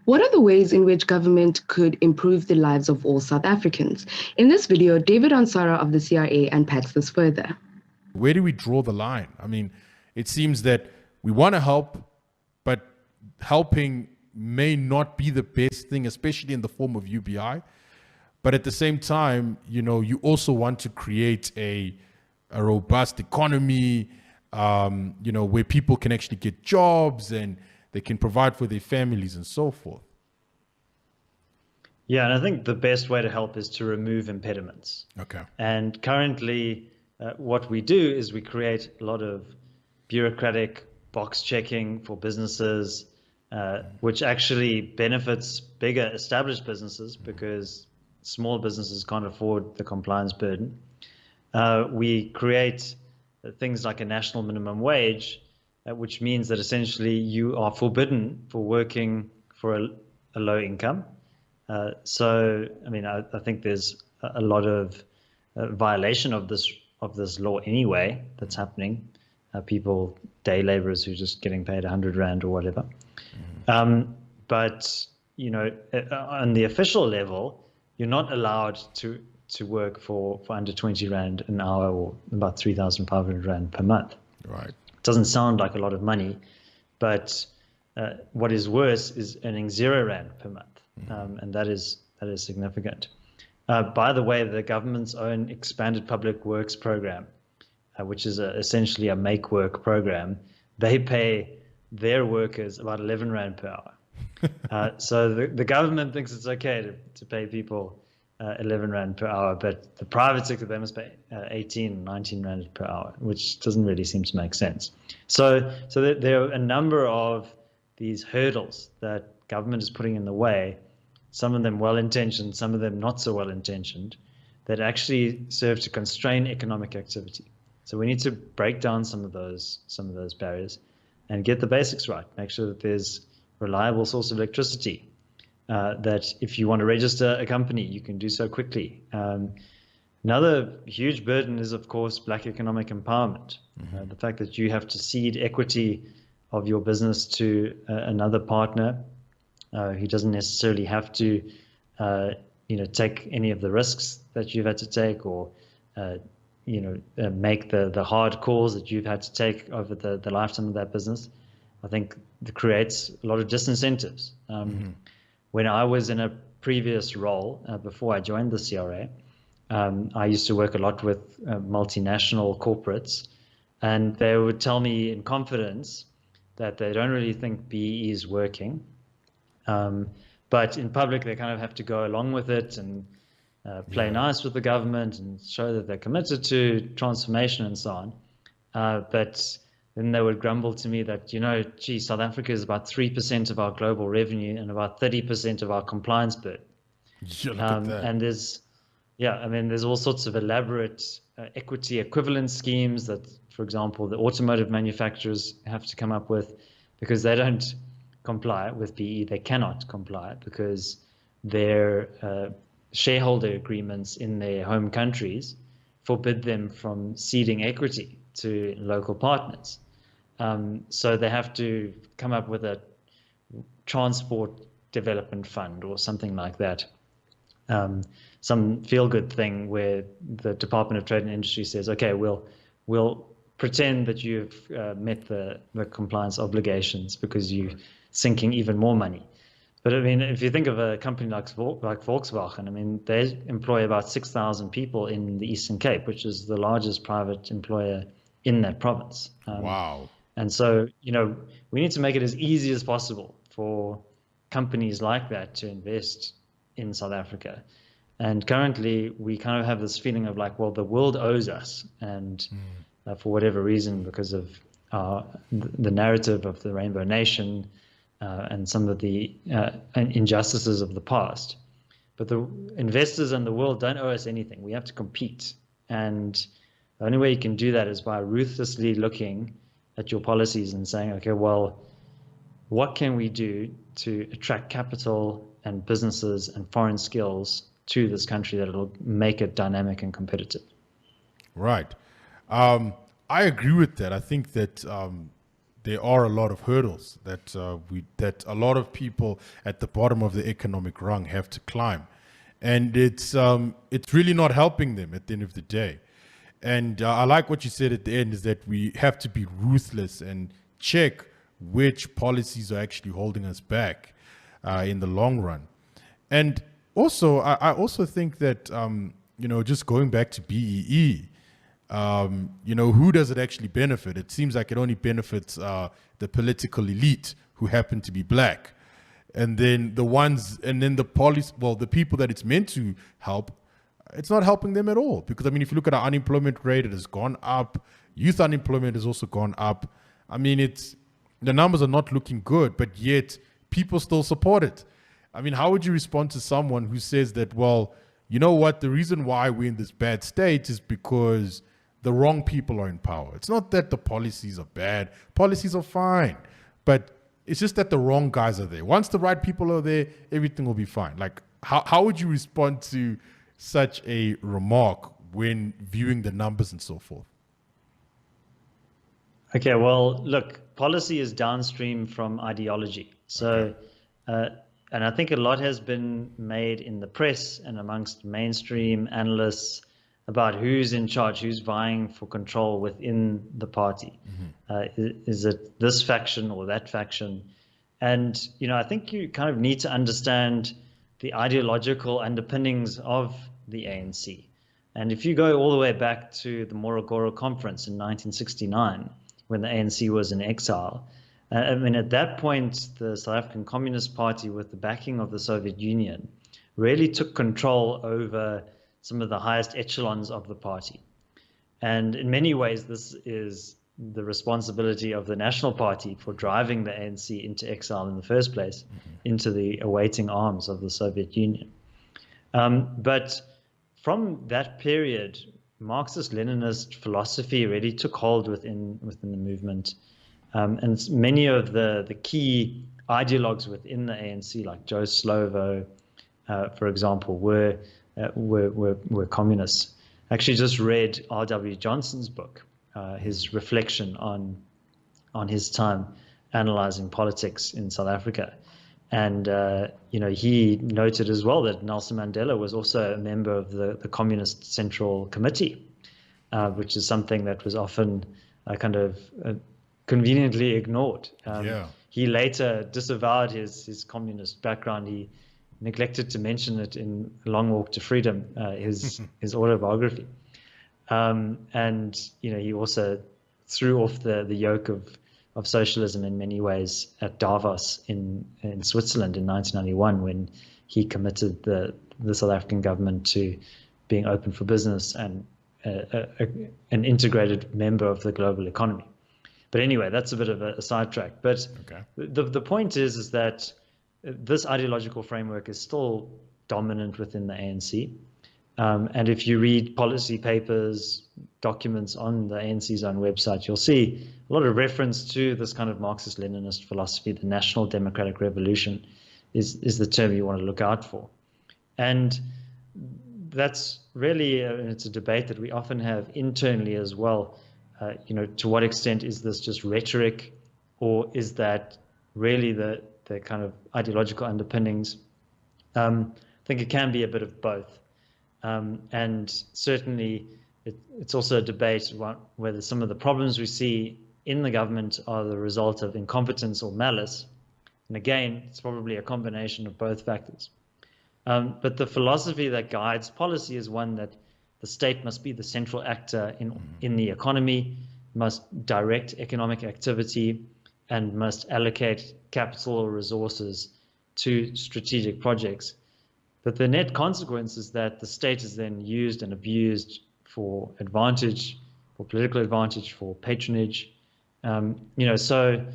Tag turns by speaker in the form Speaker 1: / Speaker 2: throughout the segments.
Speaker 1: What are the ways in which government could improve the lives of all South Africans? In this video, David Ansara of the CRA unpacks this further.
Speaker 2: Where do we draw the line? I mean, it seems that we want to help, but helping may not be the best thing, especially in the form of UBI. But at the same time, you also want to create a robust economy, where people can actually get jobs and they can provide for their families and so forth.
Speaker 3: Yeah, and I think the best way to help is to remove impediments.
Speaker 2: Okay.
Speaker 3: And currently, what we do is we create a lot of bureaucratic box checking for businesses, which actually benefits bigger established businesses because small businesses can't afford the compliance burden. We create things like a national minimum wage, which means that essentially you are forbidden for working for a low income. So, I mean, I think there's a lot of violation of this law anyway that's happening. People, day laborers who are just getting paid 100 Rand or whatever. But, on the official level, you're not allowed to work for under 20 Rand an hour or about 3,500 Rand per month.
Speaker 2: Right.
Speaker 3: It doesn't sound like a lot of money, but what is worse is earning 0 Rand per month. And that is significant. By the way, the government's own expanded public works program, which is essentially a make work program, they pay their workers about 11 Rand per hour. So the government thinks it's okay to pay people 11 Rand per hour, but the private sector, they must pay 18, 19 Rand per hour, which doesn't really seem to make sense. So there are a number of these hurdles that government is putting in the way, some of them well-intentioned, some of them not so well-intentioned, that actually serve to constrain economic activity. So we need to break down some of those barriers and get the basics right. Make sure that there's reliable source of electricity, that if you want to register a company, you can do so quickly. Another huge burden is, of course, Black economic empowerment. The fact that you have to cede equity of your business to another partner who doesn't necessarily have to, take any of the risks that you've had to take, or make the hard calls that you've had to take over the lifetime of that business. I think it creates a lot of disincentives. When I was in a previous role, before I joined the CRA, I used to work a lot with multinational corporates, and they would tell me in confidence that they don't really think BEE is working. But in public, they kind of have to go along with it and play nice with the government and show that they're committed to transformation and so on. But then they would grumble to me that, South Africa is about 3% of our global revenue and about 30% of our compliance burden. And there's all sorts of elaborate equity equivalent schemes that, for example, the automotive manufacturers have to come up with because they don't comply with BE. They cannot comply because their shareholder agreements in their home countries forbid them from ceding equity to local partners. So they have to come up with a transport development fund or something like that. Some feel-good thing where the Department of Trade and Industry says, okay, we'll pretend that you've met the compliance obligations because you're sinking even more money. But I mean, if you think of a company like Volkswagen, I mean, they employ about 6,000 people in the Eastern Cape, which is the largest private employer in that province.
Speaker 2: Wow.
Speaker 3: And so, we need to make it as easy as possible for companies like that to invest in South Africa. And currently, we kind of have this feeling of like, well, the world owes us. And for whatever reason, because of the narrative of the Rainbow Nation and some of the injustices of the past. But the investors and the world don't owe us anything. We have to compete. And the only way you can do that is by ruthlessly looking at your policies and saying, okay, well, what can we do to attract capital and businesses and foreign skills to this country that will make it dynamic and competitive?
Speaker 2: Right. I agree with that. I think that there are a lot of hurdles that that a lot of people at the bottom of the economic rung have to climb, and it's really not helping them at the end of the day. And I like what you said at the end, is that we have to be ruthless and check which policies are actually holding us back in the long run. And also, I also think that just going back to BEE. Who does it actually benefit? It seems like it only benefits the political elite who happen to be black. And then the people that it's meant to help, it's not helping them at all. Because, I mean, if you look at our unemployment rate, it has gone up. Youth unemployment has also gone up. I mean, the numbers are not looking good, but yet people still support it. I mean, how would you respond to someone who says that, well, you know what, the reason why we're in this bad state is because the wrong people are in power. It's not that the policies are bad. Policies are fine. But it's just that the wrong guys are there. Once the right people are there, everything will be fine. Like, how would you respond to such a remark when viewing the numbers and so forth?
Speaker 3: Okay, well, look, policy is downstream from ideology. So, and I think a lot has been made in the press and amongst mainstream analysts about who's in charge, who's vying for control within the party. Is it this faction or that faction? And, I think you kind of need to understand the ideological underpinnings of the ANC. And if you go all the way back to the Morogoro Conference in 1969, when the ANC was in exile, I mean, at that point, the South African Communist Party, with the backing of the Soviet Union, really took control over some of the highest echelons of the party. And in many ways, this is the responsibility of the National Party for driving the ANC into exile in the first place, into the awaiting arms of the Soviet Union. But from that period, Marxist-Leninist philosophy really took hold within the movement. And many of the key ideologues within the ANC, like Joe Slovo, for example, were communists. I actually just read R.W. Johnson's book, his reflection on his time analyzing politics in South Africa. And, he noted as well that Nelson Mandela was also a member of the Communist Central Committee, which is something that was often kind of conveniently ignored. He later disavowed his communist background. He neglected to mention it in Long Walk to Freedom, his autobiography. And he also threw off the yoke of socialism in many ways at Davos in Switzerland in 1991, when he committed the South African government to being open for business and an integrated member of the global economy. But anyway, that's a bit of a sidetrack. But the point is that this ideological framework is still dominant within the ANC. And if you read policy papers, documents on the ANC's own website, you'll see a lot of reference to this kind of Marxist-Leninist philosophy. The National Democratic Revolution is the term you want to look out for. And that's really, it's a debate that we often have internally as well. To what extent is this just rhetoric, or is that really the kind of ideological underpinnings? I think it can be a bit of both. And certainly it's also a debate about whether some of the problems we see in the government are the result of incompetence or malice. And again, it's probably a combination of both factors. But the philosophy that guides policy is one that the state must be the central actor in the economy, must direct economic activity, and must allocate capital or resources to strategic projects. But the net consequence is that the state is then used and abused for advantage, for political advantage, for patronage. So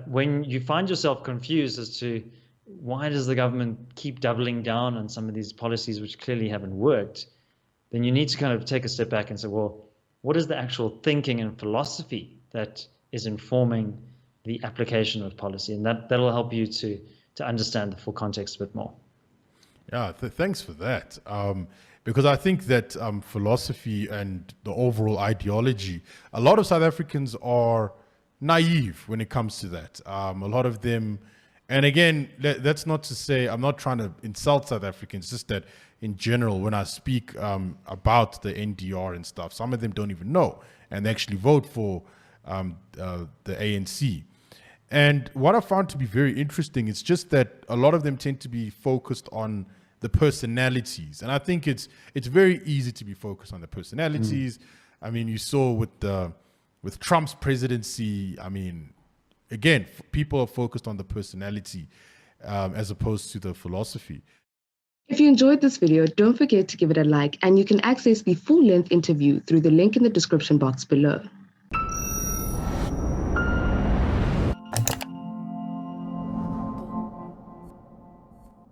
Speaker 3: when you find yourself confused as to why does the government keep doubling down on some of these policies which clearly haven't worked, then you need to kind of take a step back and say, well, what is the actual thinking and philosophy that is informing the application of policy? And that'll help you to understand the full context a bit more.
Speaker 2: Yeah, thanks for that. Because I think that philosophy and the overall ideology, a lot of South Africans are naive when it comes to that. A lot of them, and again, that's not to say I'm not trying to insult South Africans, just that in general, when I speak about the NDR and stuff, some of them don't even know and they actually vote for the ANC. And what I found to be very interesting is just that a lot of them tend to be focused on the personalities. And I think it's very easy to be focused on the personalities. I mean, you saw with Trump's presidency, I mean, again, people are focused on the personality as opposed to the philosophy.
Speaker 1: If you enjoyed this video, don't forget to give it a like, and you can access the full-length interview through the link in the description box below.